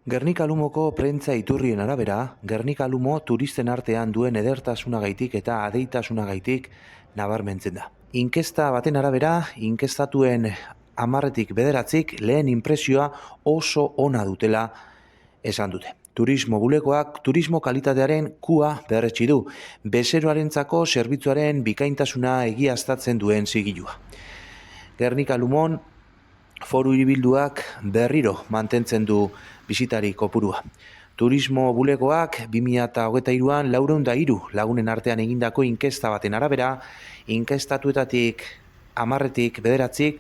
Gernika Lumoko prentza iturrien arabera, Gernika Lumo turisten artean duen edertasunagaitik eta adeitasunagaitik nabarmentzen da. Inkesta baten arabera, inkestatuen 10-9 lehen inpresioa oso ona dutela esan dute. Turismo bulegoak turismo kalitatearen kua berretsi du, bezeroarentzako zerbitzuaren bikaintasuna egiaztatzen duen zigilua. Gernika Lumon foru hiribilduak berriro mantentzen du bisitari kopurua. Turismo bulegoak 2023an 403 lagunen artean egindako inkesta baten arabera, inkestatuetatik 10-9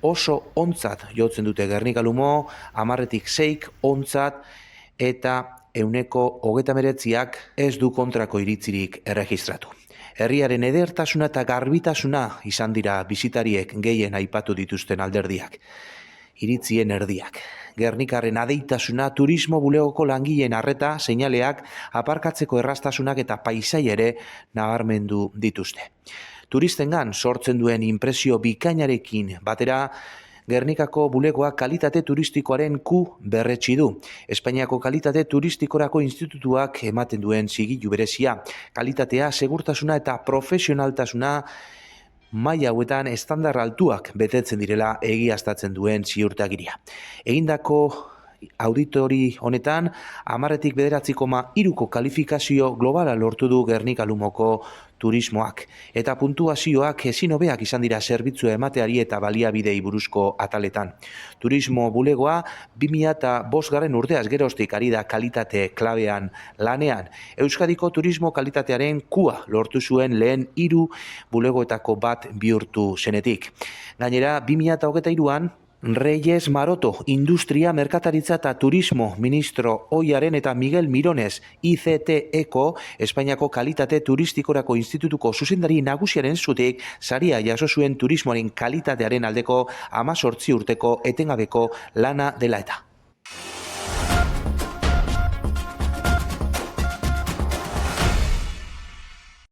oso ontzat jotzen dute Gernika Lumo, 10-6 ontzat eta 29%ak ez du kontrako iritzirik erregistratu. Herriaren edertasuna eta garbitasuna izan dira bisitariek gehien aipatu dituzten alderdiak. Iritzien erdiak. Gernikarren adeitasuna, turismo bulegoko langileen arreta, seinaleak, aparkatzeko erraztasunak eta paisai ere nabarmendu dituzte. Turistengan sortzen duen inpresio bikainarekin batera, Gernikako bulegoak kalitate turistikoaren ku berretsi du. Espainiako kalitate turistikorako institutuak ematen duen zigilu berezia. Kalitatea, segurtasuna eta profesionaltasuna maila hauetan estandar altuak betetzen direla egiaztatzen duen ziurtagiria. Egindako auditori honetan 10-9,3 kalifikazio globala lortu du Gernika Lumoko turismoak. Eta puntuazioak ezin hobeak izan dira zerbitzua emateari eta baliabidei buruzko ataletan. Turismo bulegoa 2005 urteaz geroztik ari da kalitate klabean lanean. Euskadiko turismo kalitatearen kua lortu zuen lehen 3 bulegoetako bat bihurtu zenetik. Gainera, 2023an Reyes Maroto, Industria, Merkataritza eta Turismo Ministro Oiaren eta Miguel Mirones, ICTeko, Espainiako Kalitate Turistikorako Institutuko zuzendari nagusiaren zutik, saria jaso zuen turismoaren kalitatearen aldeko 18 urteko etengabeko lana dela eta.